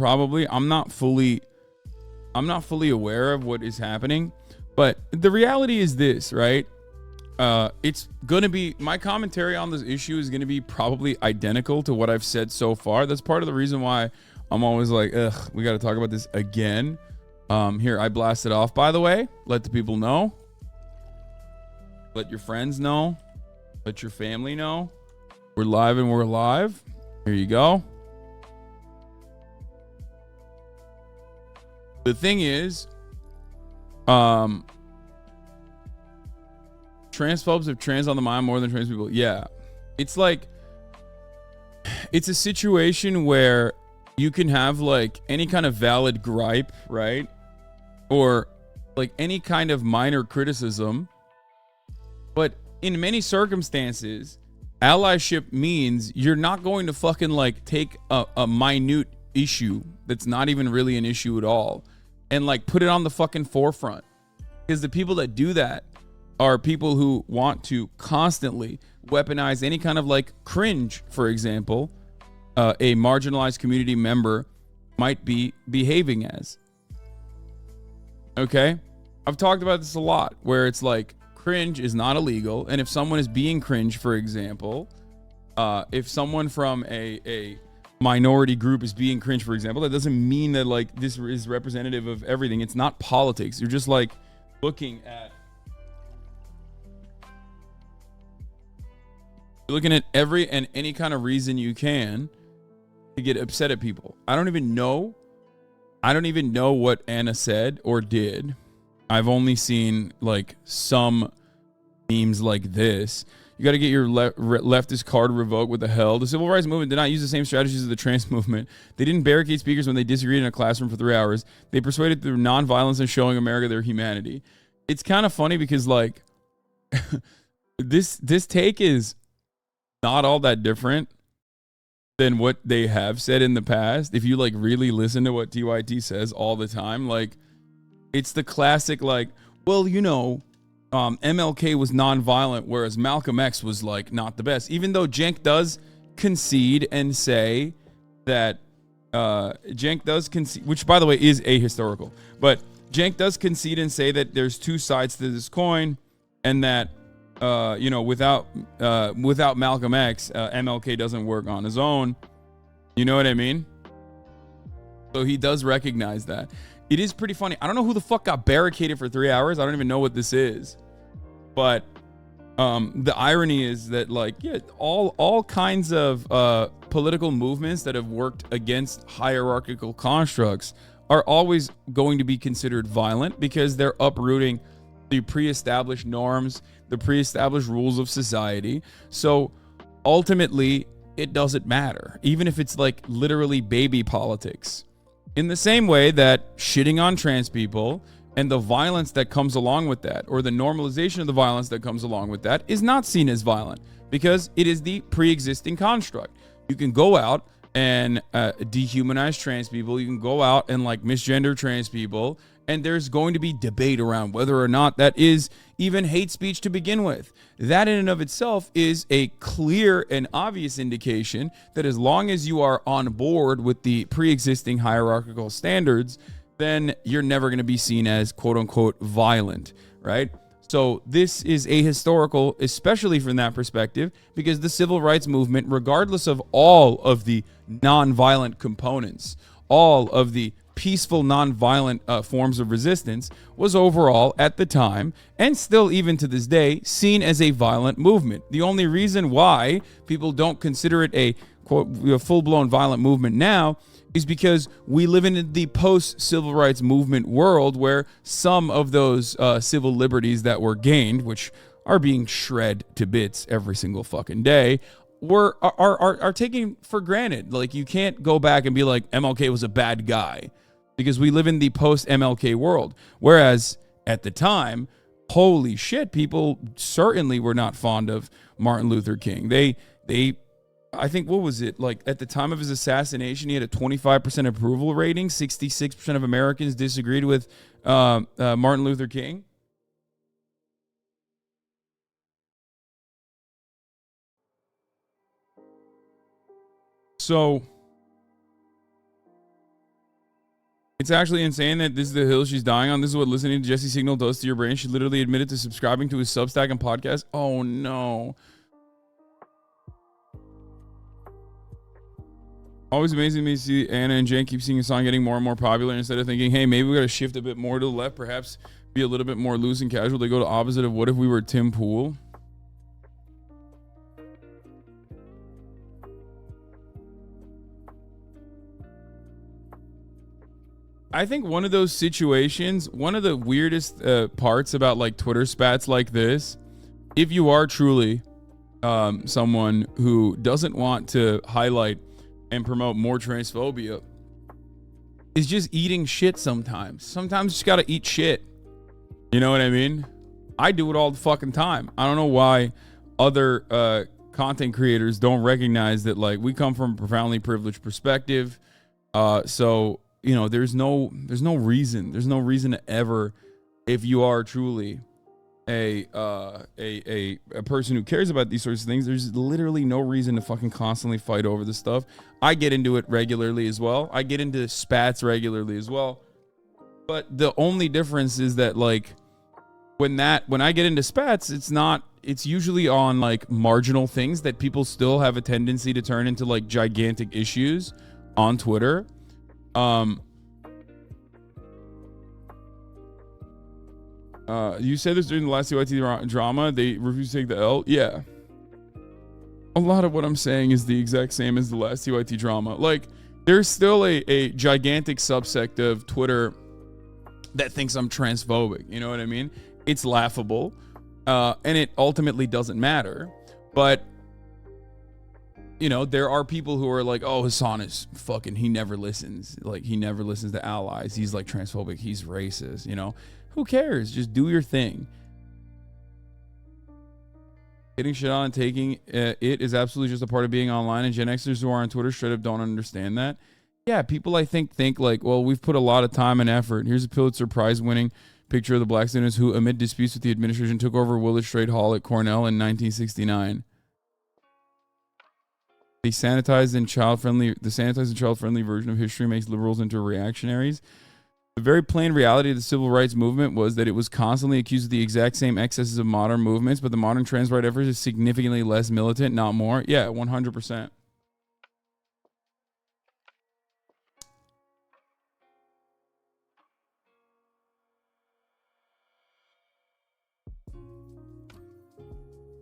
Probably. I'm not fully aware of what is happening, but the reality is this, right? It's going to be, my commentary on this issue is going to be probably identical to what I've said so far. That's part of the reason why I'm always like, ugh, we got to talk about this again. Here, I blasted off, by the way. Let the people know. Let your friends know. Let your family know. We're live and we're alive. Here you go. The thing is, transphobes have trans on the mind more than trans people. Yeah. It's like, it's a situation where you can have like any kind of valid gripe, right? Or like any kind of minor criticism. But in many circumstances, allyship means you're not going to fucking like take a minute issue that's not even really an issue at all and like put it on the fucking forefront. Because the people that do that are people who want to constantly weaponize any kind of like cringe, for example, a marginalized community member might be behaving as. Okay? I've talked about this a lot, where it's like cringe is not illegal, and if someone is being cringe, for example, if someone from a minority group is being cringe, for example, that doesn't mean that like this is representative of everything. It's not politics. You're just like looking at every and any kind of reason you can to get upset at people. I don't even know what Anna said or did. I've only seen like some memes like this. You got to get your leftist card revoked. What the hell? The civil rights movement did not use the same strategies as the trans movement. They didn't barricade speakers when they disagreed in a classroom for 3 hours. They persuaded through nonviolence and showing America their humanity. It's kind of funny because like this take is not all that different than what they have said in the past. If you like really listen to what TYT says all the time, like it's the classic like, well, you know, MLK was nonviolent, whereas Malcolm X was like not the best. Even though Cenk does concede and say that Cenk does concede, which by the way is ahistorical, but Cenk does concede and say that there's two sides to this coin, and that you know, without Malcolm X, MLK doesn't work on his own. You know what I mean? So he does recognize that. It is pretty funny. I don't know who the fuck got barricaded for 3 hours. I don't even know what this is. But the irony is that like, yeah, all kinds of political movements that have worked against hierarchical constructs are always going to be considered violent because they're uprooting the pre-established norms, the pre-established rules of society. So ultimately, it doesn't matter, even if it's like literally baby politics. In the same way that shitting on trans people and the violence that comes along with that, or the normalization of the violence that comes along with that, is not seen as violent because it is the pre-existing construct. You can go out and dehumanize trans people. You can go out and like misgender trans people. And there's going to be debate around whether or not that is even hate speech to begin with. That in and of itself is a clear and obvious indication that as long as you are on board with the pre-existing hierarchical standards, then you're never going to be seen as quote unquote violent, right? So this is ahistorical, especially from that perspective, because the civil rights movement, regardless of all of the non-violent components, all of the peaceful, non-violent forms of resistance, was overall at the time, and still even to this day, seen as a violent movement. The only reason why people don't consider it a quote full-blown violent movement now is because we live in the post-civil rights movement world where some of those civil liberties that were gained, which are being shred to bits every single fucking day, are taken for granted. Like, you can't go back and be like, MLK was a bad guy, because we live in the post-MLK world. Whereas at the time, holy shit, people certainly were not fond of Martin Luther King. They I think, what was it? Like, at the time of his assassination, he had a 25% approval rating. 66% of Americans disagreed with Martin Luther King. So It's actually insane that this is the hill she's dying on. This is what listening to Jesse Signal does to your brain. She literally admitted to subscribing to his Substack and podcast. Oh, no. Always amazing to me to see Anna and Jen keep seeing a song getting more and more popular. Instead of thinking, hey, maybe we got to shift a bit more to the left, perhaps be a little bit more loose and casual. They go to opposite of what if we were Tim Pool? I think one of those situations, one of the weirdest parts about like Twitter spats like this, if you are truly someone who doesn't want to highlight and promote more transphobia, is just eating shit sometimes. Sometimes you just gotta eat shit. You know what I mean? I do it all the fucking time. I don't know why other content creators don't recognize that like we come from a profoundly privileged perspective. So you know, there's no reason to ever, if you are truly a person who cares about these sorts of things, there's literally no reason to fucking constantly fight over this stuff. I get into it regularly as well. I get into spats regularly as well. But the only difference is that like when I get into spats, it's usually on like marginal things that people still have a tendency to turn into like gigantic issues on Twitter. You said this during the last TYT drama. They refused to take the L. Yeah. A lot of what I'm saying is the exact same as the last TYT drama. Like, there's still a gigantic subsect of Twitter that thinks I'm transphobic. You know what I mean? It's laughable. And it ultimately doesn't matter. But you know, there are people who are like, oh, Hasan is fucking, he never listens. Like, he never listens to allies. He's like transphobic. He's racist, you know? Who cares? Just do your thing. Getting shit on and taking it is absolutely just a part of being online. And Gen Xers who are on Twitter straight up don't understand that. Yeah, people I think like, well, we've put a lot of time and effort. Here's a Pulitzer Prize winning picture of the black students who, amid disputes with the administration, took over Willard Straight Hall at Cornell in 1969. The sanitized and child-friendly version of history makes liberals into reactionaries. The very plain reality of the civil rights movement was that it was constantly accused of the exact same excesses of modern movements, but the modern trans right effort is significantly less militant, not more. Yeah, 100%.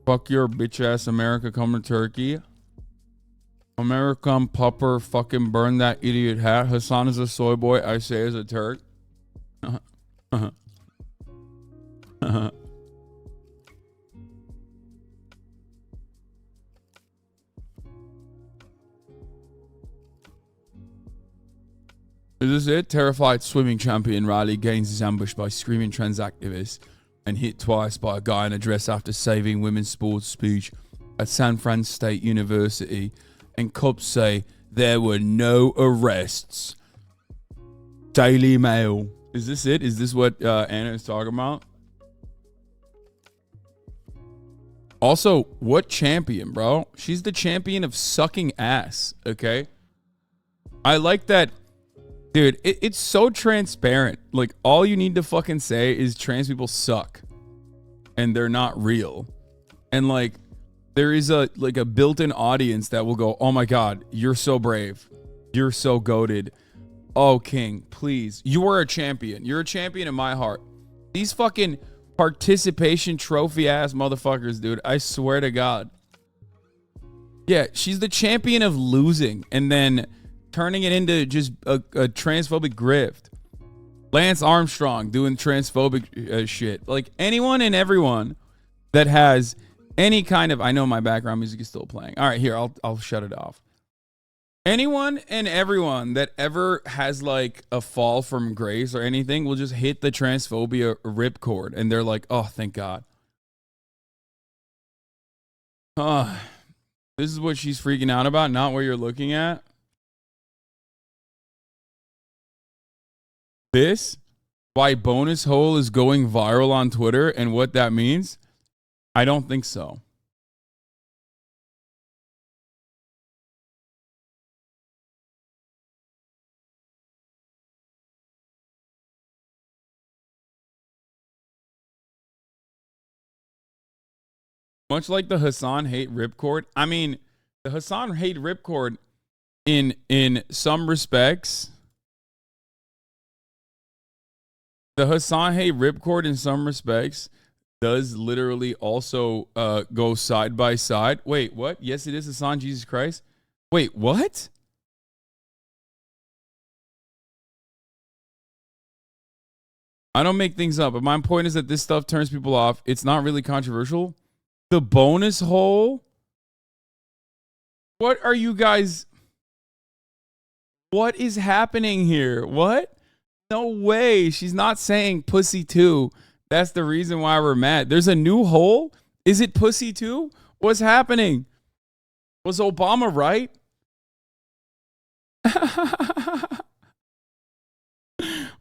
Fuck your bitch-ass America, come to Turkey. American pupper, fucking burn that idiot hat. Hasan is a soy boy. I say as a Turk. Is this it? Terrified swimming champion Riley gains his ambush by screaming trans activists and hit twice by a guy in a dress after saving women's sports speech at San Fran State University. And cops say there were no arrests. Daily Mail. Is this it? Is this what Anna is talking about? Also, what champion, bro? She's the champion of sucking ass, okay? I like that. Dude, it's so transparent. Like, all you need to fucking say is trans people suck. And they're not real. And, like, there is a built-in audience that will go, oh my God, you're so brave. You're so goated. Oh, King, please. You are a champion. You're a champion in my heart. These fucking participation trophy-ass motherfuckers, dude. I swear to God. Yeah, she's the champion of losing and then turning it into just a transphobic grift. Lance Armstrong doing transphobic shit. Like, anyone and everyone that has any kind of, I know my background music is still playing. All right, here, I'll shut it off. Anyone and everyone that ever has like a fall from grace or anything will just hit the transphobia ripcord and they're like, oh, thank God. This is what she's freaking out about, not what you're looking at. This, why Bonus Hole is going viral on Twitter and what that means? I don't think so. Much like the Hasan hate ripcord. I mean, the Hasan hate ripcord in some respects. The Hasan hate ripcord in some respects does literally also go side by side. Wait, what? Yes, it is Hasan Jesus Christ. Wait, what? I don't make things up, but my point is that this stuff turns people off. It's not really controversial. The bonus hole? What are you guys... What is happening here? What? No way. She's not saying pussy too. That's the reason why we're mad. There's a new hole? Is it pussy too? What's happening? Was Obama right?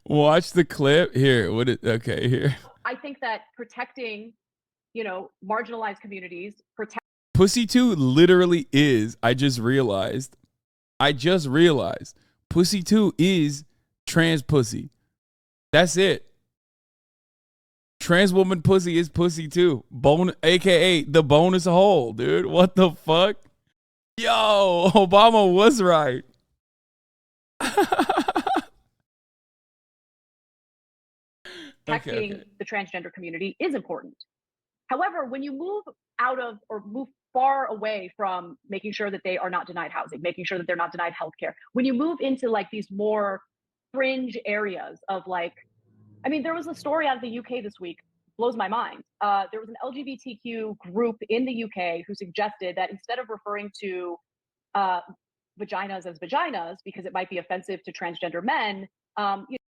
Watch the clip. Here. Okay, here. I think that protecting, marginalized communities, pussy too literally is, I just realized. Pussy too is trans pussy. That's it. Trans woman pussy is pussy too. AKA the bonus hole, dude. What the fuck? Yo, Obama was right. protecting the transgender community is important. However, when you move out of or move far away from making sure that they are not denied housing, making sure that they're not denied healthcare, when you move into like these more fringe areas of like, I mean, there was a story out of the UK this week, blows my mind. There was an LGBTQ group in the UK who suggested that instead of referring to vaginas as vaginas because it might be offensive to transgender men.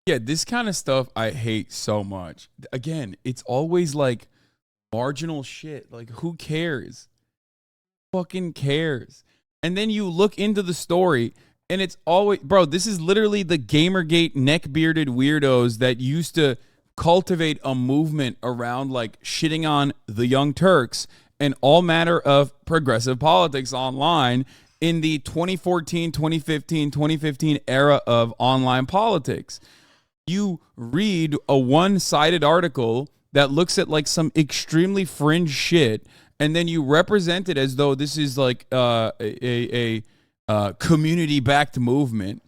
Yeah, this kind of stuff I hate so much. Again, it's always like marginal shit. Like, who cares? Fucking cares. And then you look into the story and it's always, bro, this is literally the Gamergate neck-bearded weirdos that used to cultivate a movement around like shitting on the Young Turks and all manner of progressive politics online in the 2014, 2015, 2015 era of online politics. You read a one-sided article that looks at like some extremely fringe shit, and then you represent it as though this is like a community-backed movement,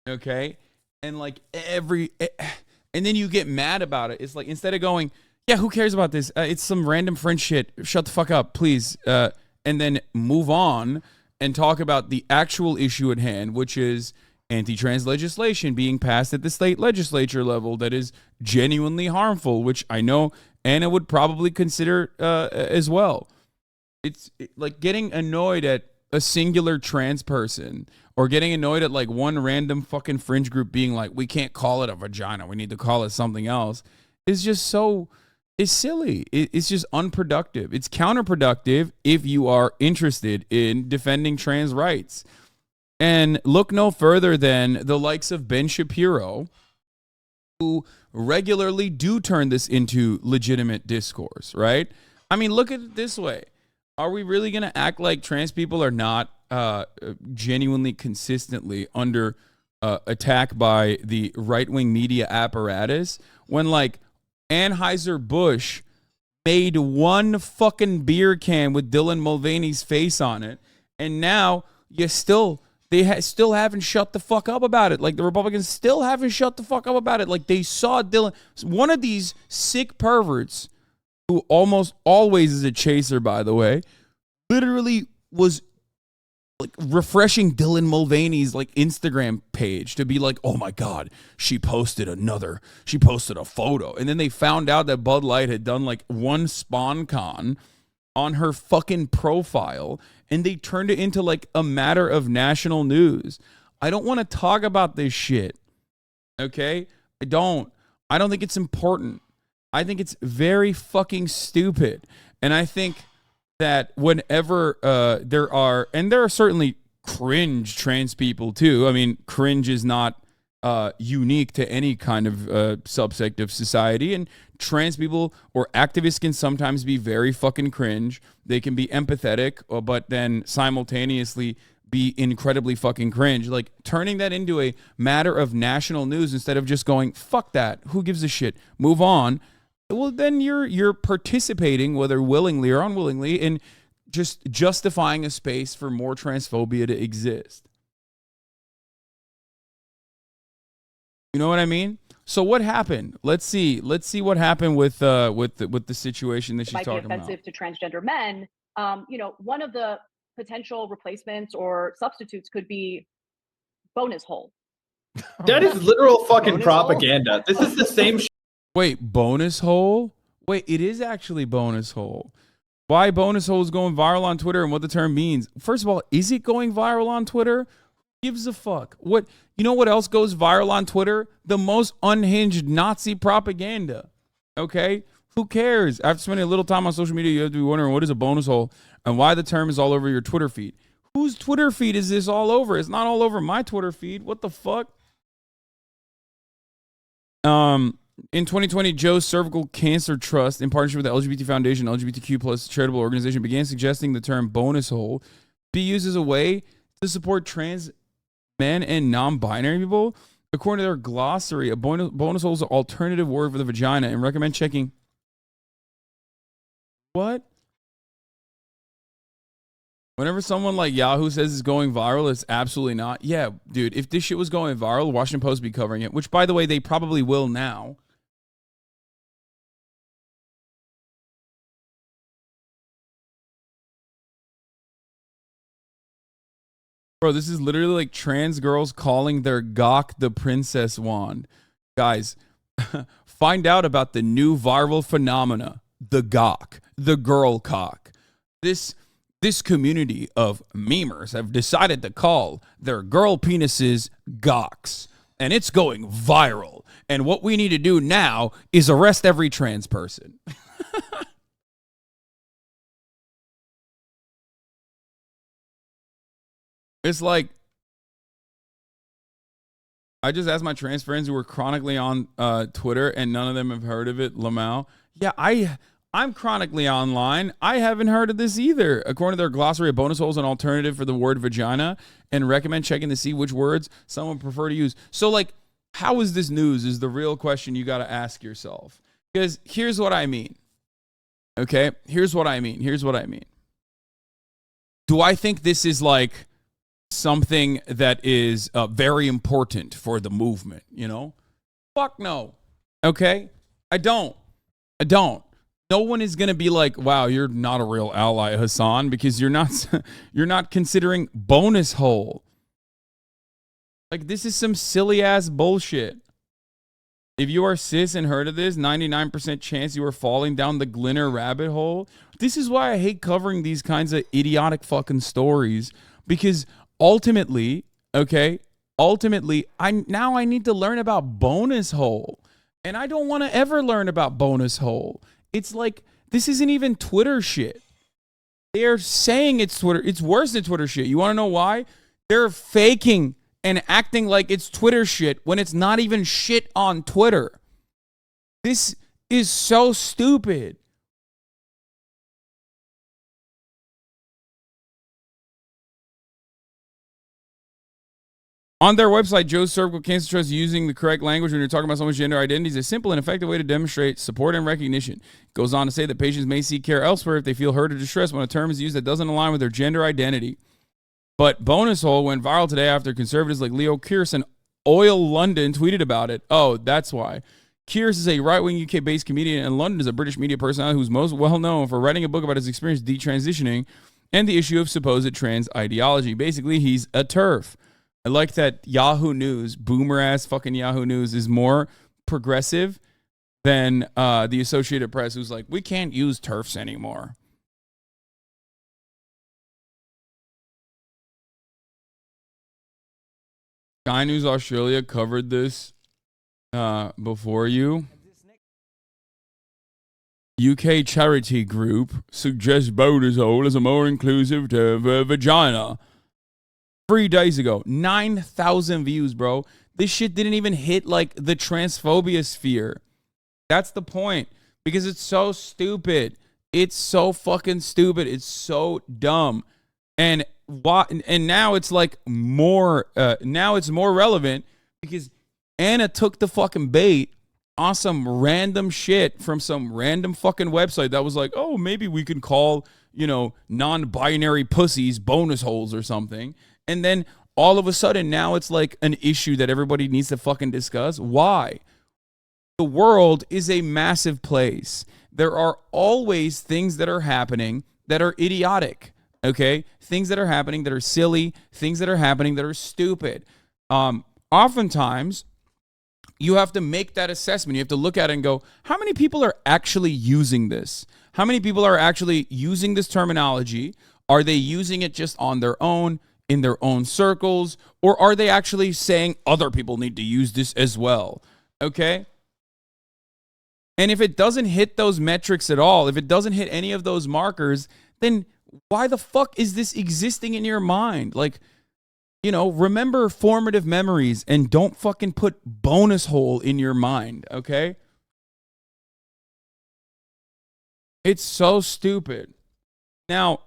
okay? And like and then you get mad about it. It's like, instead of going, yeah, who cares about this? It's some random fringe shit. Shut the fuck up, please. And then move on and talk about the actual issue at hand, which is anti-trans legislation being passed at the state legislature level that is genuinely harmful, which I know Anna would probably consider as well. It's like getting annoyed at a singular trans person or getting annoyed at like one random fucking fringe group being like, we can't call it a vagina, we need to call it something else, is just so, it's silly. It's just unproductive. It's counterproductive if you are interested in defending trans rights. And look no further than the likes of Ben Shapiro, who regularly do turn this into legitimate discourse, right? I mean, look at it this way. Are we really going to act like trans people are not genuinely consistently under attack by the right-wing media apparatus when like Anheuser-Busch made one fucking beer can with Dylan Mulvaney's face on it, and now you still... They still haven't shut the fuck up about it. Like, the Republicans still haven't shut the fuck up about it. Like, they saw Dylan. One of these sick perverts, who almost always is a chaser, by the way, literally was like refreshing Dylan Mulvaney's like Instagram page to be like, oh my God, she posted a photo. And then they found out that Bud Light had done like one SpawnCon on her fucking profile, and they turned it into like a matter of national news. I don't want to talk about this shit. Okay? I don't think it's important. I think it's very fucking stupid. And I think that whenever there are certainly cringe trans people too. I mean, cringe is not unique to any kind of subsect of society, and trans people or activists can sometimes be very fucking cringe. They can be empathetic, but then simultaneously be incredibly fucking cringe. Like, turning that into a matter of national news instead of just going, fuck that, who gives a shit, move on. well, then you're participating, whether willingly or unwillingly, in just justifying a space for more transphobia to exist. You know what I mean? So what happened? Let's see what happened with the situation that she's talking about. Might be offensive to transgender men. One of the potential replacements or substitutes could be bonus hole. That is literal fucking propaganda. This is the same shit. Wait, bonus hole? Wait, it is actually bonus hole. Why bonus hole is going viral on Twitter and what the term means. First of all, is it going viral on Twitter? Who gives a fuck? What, you know what else goes viral on Twitter? The most unhinged Nazi propaganda. Okay? Who cares? After spending a little time on social media, you have to be wondering what is a bonus hole and why the term is all over your Twitter feed. Whose Twitter feed is this all over? It's not all over my Twitter feed. What the fuck? In 2020, Joe's Cervical Cancer Trust, in partnership with the LGBT Foundation, LGBTQ plus charitable organization, began suggesting the term bonus hole be used as a way to support trans men and non-binary people. According to their glossary, a bonus hole is an alternative word for the vagina, and recommend checking. What? Whenever someone like Yahoo says it's going viral, it's absolutely not. Yeah, dude, if this shit was going viral, Washington Post would be covering it, which, by the way, they probably will now. Bro, this is literally like trans girls calling their gawk the princess wand. Guys, find out about the new viral phenomena, the gawk, the girl cock. This community of memers have decided to call their girl penises gawks, and it's going viral. And what we need to do now is arrest every trans person. It's like, I just asked my trans friends who were chronically on Twitter, and none of them have heard of it. Lamau. Yeah, I'm chronically online. I haven't heard of this either. According to their glossary of bonus holes, an alternative for the word vagina, and recommend checking to see which words someone prefer to use. So, like, how is this news is the real question you got to ask yourself. Because here's what I mean. Okay? Here's what I mean. Do I think this is like something that is very important for the movement, you know? Fuck no. Okay? I don't. No one is going to be like, wow, you're not a real ally, Hasan, because you're not considering bonus hole. Like, this is some silly ass bullshit. If you are cis and heard of this, 99% chance you are falling down the Glinner rabbit hole. This is why I hate covering these kinds of idiotic fucking stories, because ultimately, I need to learn about bonus hole. And I don't want to ever learn about bonus hole. It's like, this isn't even Twitter shit. They're saying it's Twitter. It's worse than Twitter shit. You want to know why? They're faking and acting like it's Twitter shit when it's not even shit on Twitter. This is so stupid. On their website, Joe's Cervical Cancer Trust, using the correct language when you're talking about someone's gender identity is a simple and effective way to demonstrate support and recognition. It goes on to say that patients may seek care elsewhere if they feel hurt or distressed when a term is used that doesn't align with their gender identity. But bonus hole went viral today after conservatives like Leo Kearse and Oil London tweeted about it. Oh, that's why. Kearse is a right-wing UK-based comedian, and London is a British media personality who's most well known for writing a book about his experience detransitioning and the issue of supposed trans ideology. Basically, he's a TERF. I like that Yahoo News, boomer-ass fucking Yahoo News, is more progressive than the Associated Press, who's like, we can't use TERFs anymore. Sky News Australia covered this before you. UK charity group suggests bonus hole as a more inclusive term for vagina. 3 days ago, 9,000 views, bro. This shit didn't even hit like the transphobia sphere. That's the point, because it's so stupid. It's so fucking stupid. It's so dumb. And now it's like more. Now it's more relevant because Anna took the fucking bait awesome random shit from some random fucking website that was like, oh, maybe we can call, non-binary pussies bonus holes or something. And then all of a sudden now it's like an issue that everybody needs to fucking discuss. Why? The world is a massive place. There are always things that are happening that are idiotic, okay? Things that are happening that are silly, things that are happening that are stupid. Oftentimes, you have to make that assessment. You have to look at it and go, how many people are actually using this? How many people are actually using this terminology? Are they using it just on their own, in their own circles? Or are they actually saying other people need to use this as well? Okay? And if it doesn't hit those metrics at all, if it doesn't hit any of those markers, then why the fuck is this existing in your mind? Like, remember formative memories and don't fucking put bonus hole in your mind, okay? It's so stupid. Now,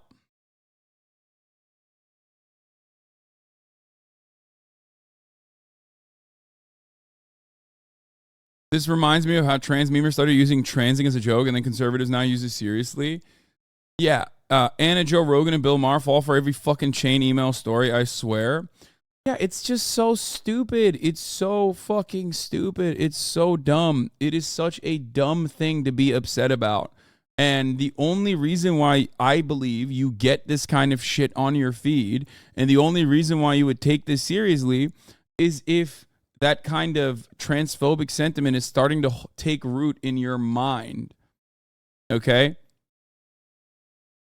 this reminds me of how trans memers started using transing as a joke and then conservatives now use it seriously. Yeah. Anna, Joe Rogan, and Bill Maher fall for every fucking chain email story, I swear. Yeah, it's just so stupid. It's so fucking stupid. It's so dumb. It is such a dumb thing to be upset about. And the only reason why I believe you get this kind of shit on your feed, and the only reason why you would take this seriously, is if that kind of transphobic sentiment is starting to take root in your mind. Okay?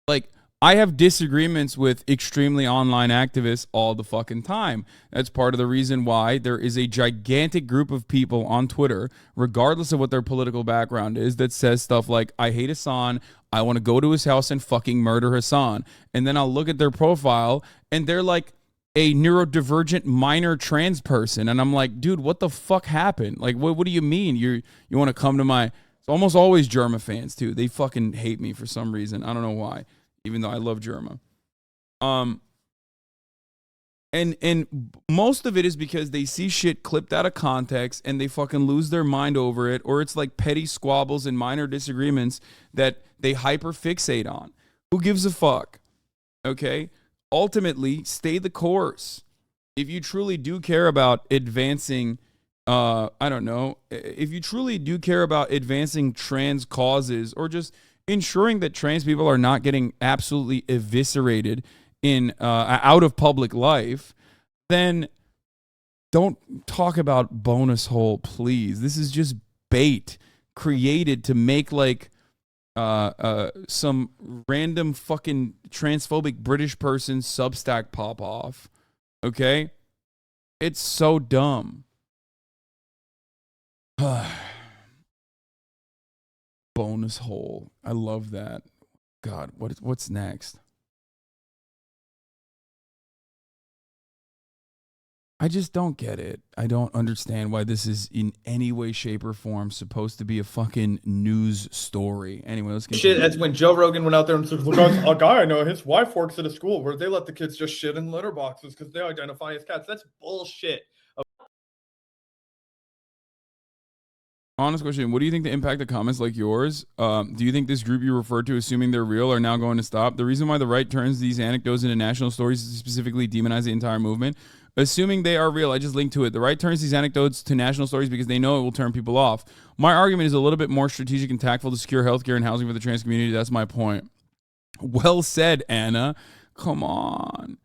Like, I have disagreements with extremely online activists all the fucking time. That's part of the reason why there is a gigantic group of people on Twitter, regardless of what their political background is, that says stuff like, I hate Hasan, I want to go to his house and fucking murder Hasan. And then I'll look at their profile, and they're like a neurodivergent minor trans person. And I'm like, dude, what the fuck happened? Like, what do you mean? You want to come to my... It's almost always Germa fans, too. They fucking hate me for some reason. I don't know why. Even though I love Germa. And most of it is because they see shit clipped out of context and they fucking lose their mind over it, or it's like petty squabbles and minor disagreements that they hyper fixate on. Who gives a fuck? Okay? Ultimately, stay the course. If you truly do care about advancing, if you truly do care about advancing trans causes, or just ensuring that trans people are not getting absolutely eviscerated in out of public life, then don't talk about bonus hole, please. This is just bait created to make like some random fucking transphobic British person's Substack pop off. Okay? It's so dumb. Bonus hole. I love that. God, what's next? I just don't get it. I don't understand why this is in any way, shape, or form supposed to be a fucking news story. Anyway, let's get shit. That's when Joe Rogan went out there and said, "Look, a guy I know, his wife works at a school where they let the kids just shit in litter boxes because they identify as cats." That's bullshit. Honest question. What do you think the impact of comments like yours? Do you think this group you referred to, assuming they're real, are now going to stop? The reason why the right turns these anecdotes into national stories is to specifically demonize the entire movement. Assuming they are real, I just linked to it. The right turns these anecdotes to national stories because they know it will turn people off. My argument is a little bit more strategic and tactful to secure healthcare and housing for the trans community. That's my point. Well said, Anna. Come on.